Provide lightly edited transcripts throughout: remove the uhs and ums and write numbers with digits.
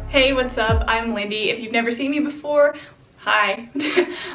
Hey, what's up? I'm Lindy. If you've never seen me before, hi.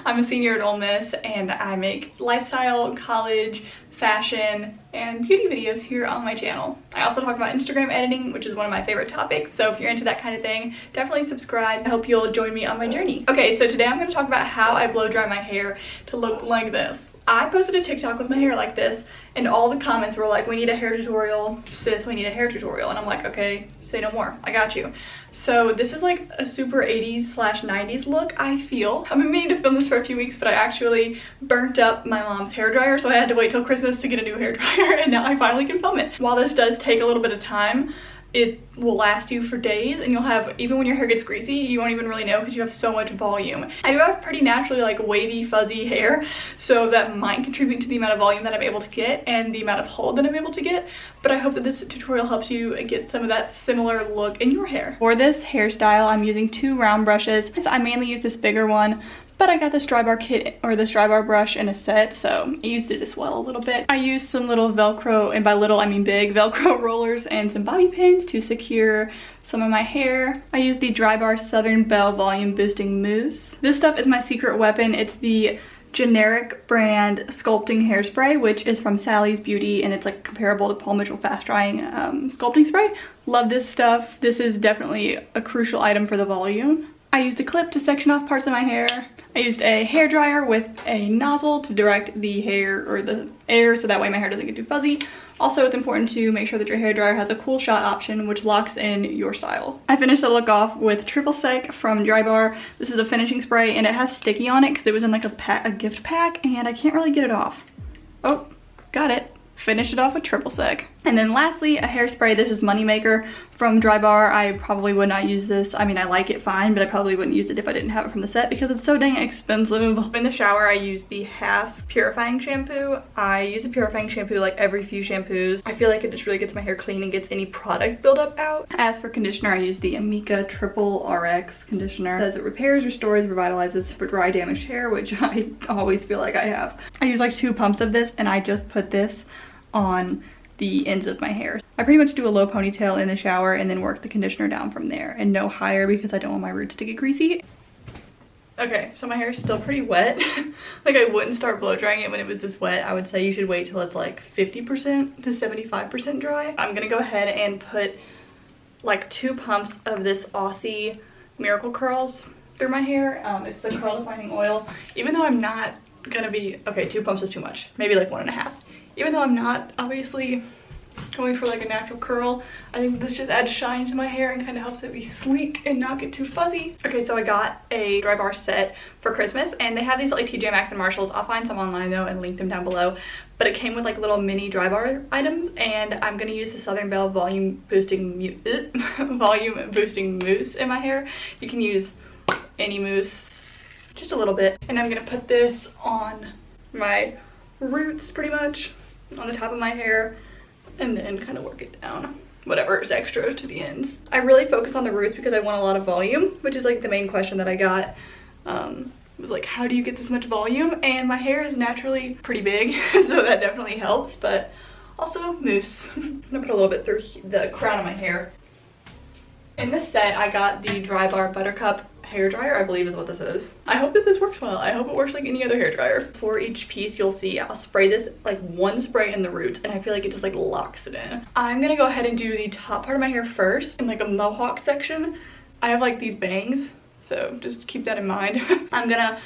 I'm a senior at Ole Miss and I make lifestyle, college, fashion, and beauty videos here on my channel. I also talk about Instagram editing, which is one of my favorite topics, so if you're into that kind of thing, definitely subscribe. I hope you'll join me on my journey. Okay, so today I'm going to talk about how I blow dry my hair to look like this. I posted a TikTok with my hair like this, and all the comments were like, we need a hair tutorial, sis, we need a hair tutorial. And I'm like, okay, say no more, I got you. So this is like a super 80s/90s look, I feel. I've been meaning to film this for a few weeks, but I actually burnt up my mom's hair dryer, so I had to wait till Christmas to get a new hair dryer, and now I finally can film it. While this does take a little bit of time, it will last you for days, and you'll have, even when your hair gets greasy, you won't even really know because you have so much volume. I do have pretty naturally like wavy, fuzzy hair, so that might contribute to the amount of volume that I'm able to get and the amount of hold that I'm able to get, but I hope that this tutorial helps you get some of that similar look in your hair. For this hairstyle, I'm using 2 round brushes. I mainly use this bigger one, but I got this dry bar kit, or this dry bar brush in a set, so I used it as well a little bit. I used some little Velcro, and by little I mean big, Velcro rollers and some bobby pins to secure some of my hair. I used the Dry Bar Southern Belle Volume Boosting Mousse. This stuff is my secret weapon. It's the generic brand sculpting hairspray, which is from Sally's Beauty, and it's like comparable to Paul Mitchell fast drying sculpting spray. Love this stuff. This is definitely a crucial item for the volume. I used a clip to section off parts of my hair. I used a hair dryer with a nozzle to direct the hair or the air so that way my hair doesn't get too fuzzy. Also, it's important to make sure that your hair dryer has a cool shot option, which locks in your style. I finished the look off with Triple Sec from Dry Bar. This is a finishing spray, and it has sticky on it because it was in like a gift pack, and I can't really get it off. Oh, got it. Finish it off with Triple Sec. And then lastly, a hairspray. This is Moneymaker from Dry Bar. I probably would not use this. I mean, I like it fine, but I probably wouldn't use it if I didn't have it from the set because it's so dang expensive. In the shower, I use the Hass Purifying Shampoo. I use a purifying shampoo like every few shampoos. I feel like it just really gets my hair clean and gets any product buildup out. As for conditioner, I use the Amika Triple RX conditioner. It says it repairs, restores, revitalizes for dry, damaged hair, which I always feel like I have. I use like 2 pumps of this, and I just put this on the ends of my hair. I pretty much do a low ponytail in the shower and then work the conditioner down from there, and no higher because I don't want my roots to get greasy. Okay, so my hair is still pretty wet. Like, I wouldn't start blow drying it when it was this wet. I would say you should wait till it's like 50% to 75% dry. I'm gonna go ahead and put like 2 pumps of this Aussie Miracle Curls through my hair. It's the curl defining oil. Even though I'm not gonna be, okay, 2 pumps is too much. Maybe like 1.5. Even though I'm not obviously going for like a natural curl, I think this just adds shine to my hair and kind of helps it be sleek and not get too fuzzy. Okay, so I got a Dry Bar set for Christmas, and they have these at like TJ Maxx and Marshalls. I'll find some online though and link them down below. But it came with like little mini Dry Bar items, and I'm gonna use the Southern Belle Volume Boosting Mousse in my hair. You can use any mousse, just a little bit. And I'm gonna put this on my roots pretty much, on the top of my hair, and then kind of work it down, whatever is extra, to the ends. I really focus on the roots because I want a lot of volume, which is like the main question that I got. Was like, how do you get this much volume? And my hair is naturally pretty big, so that definitely helps, but also mousse. I'm gonna put a little bit through the crown of my hair. In this set, I got the Dry Bar Buttercup hair dryer, I believe is what this is. I hope that this works well. I hope it works like any other hair dryer. For each piece, you'll see I'll spray this like 1 spray in the roots, and I feel like it just like locks it in. I'm gonna go ahead and do the top part of my hair first in like a mohawk section. I have like these bangs, so just keep that in mind. I'm gonna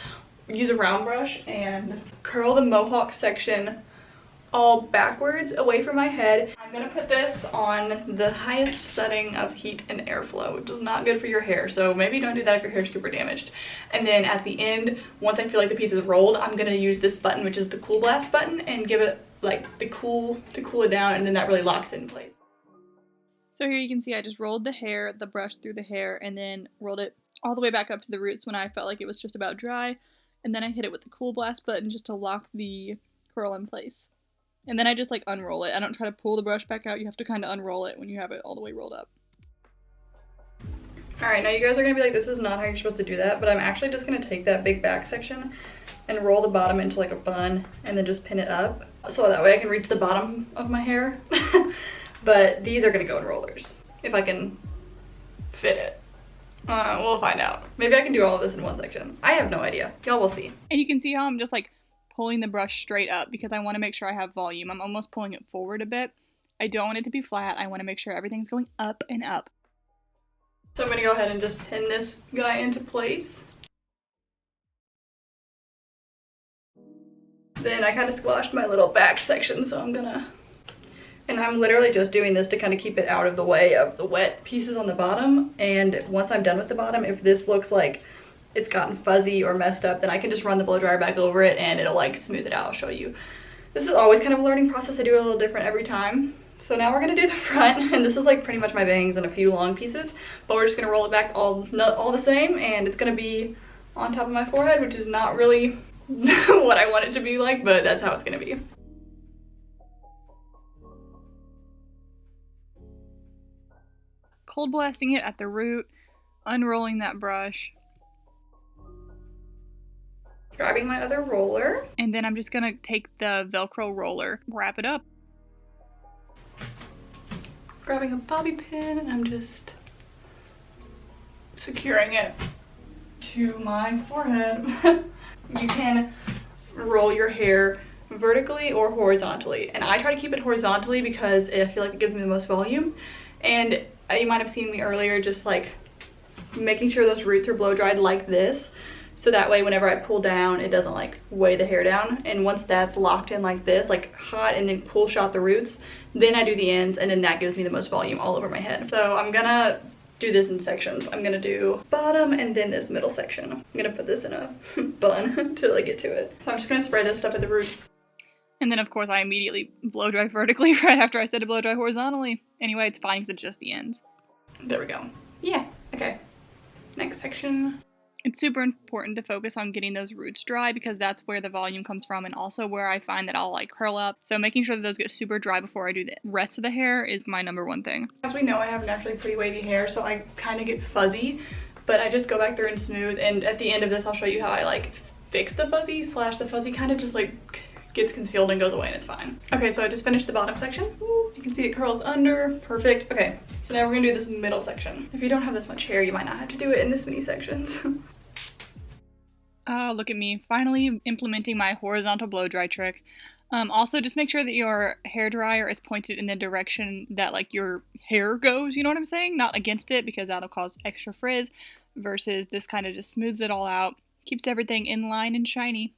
use a round brush and curl the mohawk section all backwards away from my head. I'm gonna put this on the highest setting of heat and airflow, which is not good for your hair, so maybe don't do that if your hair is super damaged. And then at the end, once I feel like the piece is rolled, I'm gonna use this button, which is the Cool Blast button, and give it like the cool to cool it down, and then that really locks it in place. So here you can see I just rolled the brush through the hair, and then rolled it all the way back up to the roots when I felt like it was just about dry, and then I hit it with the Cool Blast button just to lock the curl in place. And then I just like unroll it. I don't try to pull the brush back out. You have to kind of unroll it when you have it all the way rolled up. All right, now you guys are gonna be like, this is not how you're supposed to do that, but I'm actually just gonna take that big back section and roll the bottom into like a bun and then just pin it up. So that way I can reach the bottom of my hair. But these are gonna go in rollers, if I can fit it. We'll find out. Maybe I can do all of this in one section. I have no idea. Y'all will see. And you can see how I'm just like pulling the brush straight up because I want to make sure I have volume. I'm almost pulling it forward a bit. I don't want it to be flat. I want to make sure everything's going up and up. So I'm gonna go ahead and just pin this guy into place. Then I kind of squashed my little back section, so I'm literally just doing this to kind of keep it out of the way of the wet pieces on the bottom. And once I'm done with the bottom, if this looks like it's gotten fuzzy or messed up, then I can just run the blow dryer back over it and it'll like smooth it out. I'll show you. This is always kind of a learning process. I do it a little different every time. So now we're gonna do the front, and this is like pretty much my bangs in a few long pieces, but we're just gonna roll it back all the same, and it's gonna be on top of my forehead, which is not really what I want it to be like, but that's how it's gonna be. Cold blasting it at the root, unrolling that brush. Grabbing my other roller. And then I'm just gonna take the Velcro roller, wrap it up. Grabbing a bobby pin, and I'm just securing it to my forehead. You can roll your hair vertically or horizontally, and I try to keep it horizontally because I feel like it gives me the most volume. And you might have seen me earlier just like making sure those roots are blow dried like this, so that way whenever I pull down it doesn't like weigh the hair down. And once that's locked in like this, like hot, and then pull shot the roots, then I do the ends, and then that gives me the most volume all over my head. So I'm gonna do this in sections. I'm gonna do bottom and then this middle section. I'm gonna put this in a bun till I get to it. So I'm just gonna spray this stuff at the roots. And then of course I immediately blow dry vertically right after I said to blow dry horizontally. Anyway, it's fine because it's just the ends. There we go. Yeah, okay. Next section. It's super important to focus on getting those roots dry because that's where the volume comes from, and also where I find that I'll like curl up. So making sure that those get super dry before I do the rest of the hair is my /1 thing. As we know, I have naturally pretty wavy hair, so I kind of get fuzzy, but I just go back through and smooth. And at the end of this, I'll show you how I like fix the fuzzy / the fuzzy kind of just like gets concealed and goes away, and it's fine. Okay, so I just finished the bottom section. Ooh, you can see it curls under, perfect. Okay, so now we're gonna do this middle section. If you don't have this much hair, you might not have to do it in this many sections. Look at me, finally implementing my horizontal blow dry trick. Also, just make sure that your hair dryer is pointed in the direction that like your hair goes, you know what I'm saying? Not against it, because that'll cause extra frizz, versus this kind of just smooths it all out, keeps everything in line and shiny.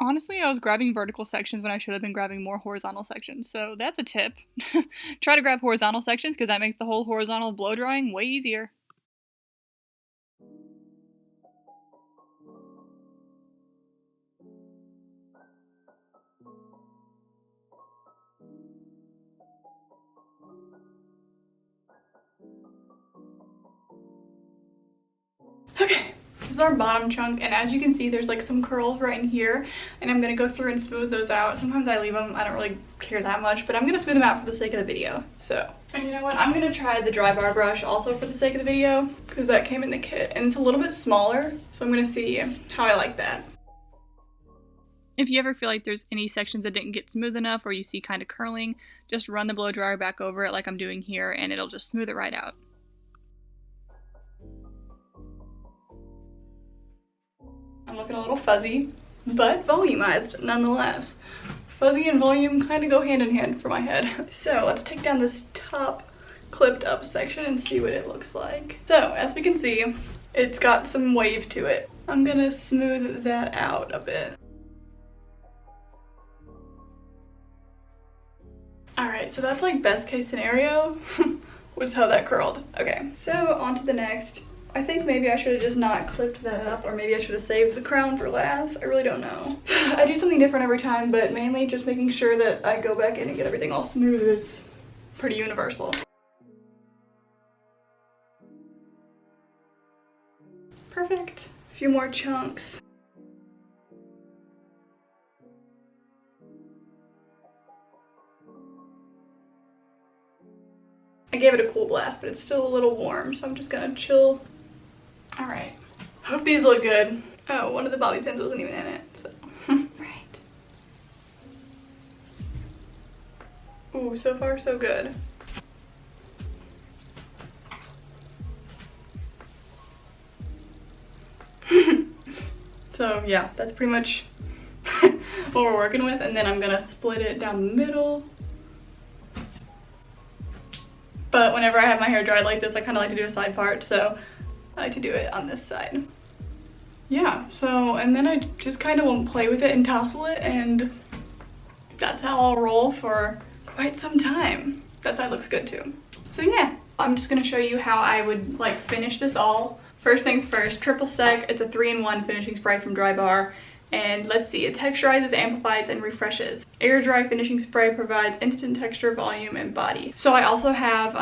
Honestly, I was grabbing vertical sections when I should have been grabbing more horizontal sections, so that's a tip. Try to grab horizontal sections because that makes the whole horizontal blow drying way easier. Okay, this is our bottom chunk, and as you can see, there's like some curls right in here, and I'm gonna go through and smooth those out. Sometimes I leave them, I don't really care that much, but I'm gonna smooth them out for the sake of the video. So, and you know what, I'm gonna try the dry bar brush also for the sake of the video, because that came in the kit, and it's a little bit smaller, so I'm gonna see how I like that. If you ever feel like there's any sections that didn't get smooth enough, or you see kind of curling, just run the blow dryer back over it like I'm doing here, and it'll just smooth it right out. I'm looking a little fuzzy, but volumized nonetheless. Fuzzy and volume kind of go hand in hand for my head. So let's take down this top clipped up section and see what it looks like. So as we can see, it's got some wave to it. I'm gonna smooth that out a bit. Alright, so that's like best case scenario was how that curled. Okay, so on to the next. I think maybe I should have just not clipped that up, or maybe I should have saved the crown for last. I really don't know. I do something different every time, but mainly just making sure that I go back in and get everything all smooth is pretty universal. Perfect. A few more chunks. I gave it a cool blast, but it's still a little warm, so I'm just gonna chill All right, hope these look good. Oh, one of the bobby pins wasn't even in it, so. Right. Ooh, so far so good. So yeah, that's pretty much what we're working with, and then I'm gonna split it down the middle. But whenever I have my hair dried like this, I kind of like to do a side part, so I like to do it on this side. Yeah, so, and then I just kind of will play with it and tousle it, and that's how I'll roll for quite some time. That side looks good too. So yeah, I'm just gonna show you how I would like finish this all. First things first, triple sec. It's a 3-in-1 finishing spray from Dry Bar. And let's see, it texturizes, amplifies, and refreshes. Air dry finishing spray provides instant texture, volume, and body. So I also have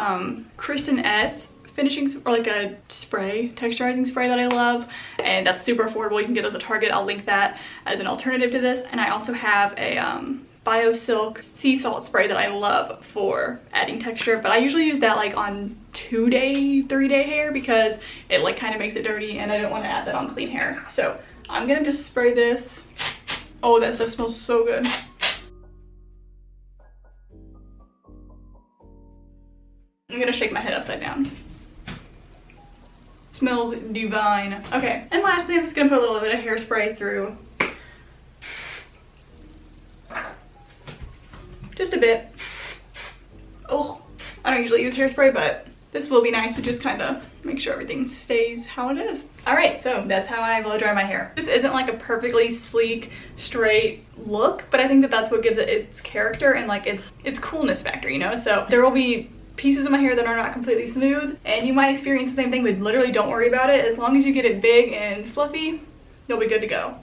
Kristen S finishing, or like a spray, texturizing spray that I love, and that's super affordable. You can get those at Target. I'll link that as an alternative to this. And I also have a BioSilk sea salt spray that I love for adding texture, but I usually use that like on 2-day, 3-day hair because it like kind of makes it dirty, and I don't want to add that on clean hair. So I'm gonna just spray this. Oh, that stuff smells so good. I'm gonna shake my head upside down. Smells divine. Okay, and lastly, I'm just gonna put a little bit of hairspray through. Just a bit. Oh, I don't usually use hairspray, but this will be nice to just kind of make sure everything stays how it is. All right, so that's how I blow dry my hair. This isn't like a perfectly sleek, straight look, but I think that that's what gives it its character and like its coolness factor, you know? So there will be pieces of my hair that are not completely smooth, and you might experience the same thing, but literally don't worry about it. As long as you get it big and fluffy, you'll be good to go.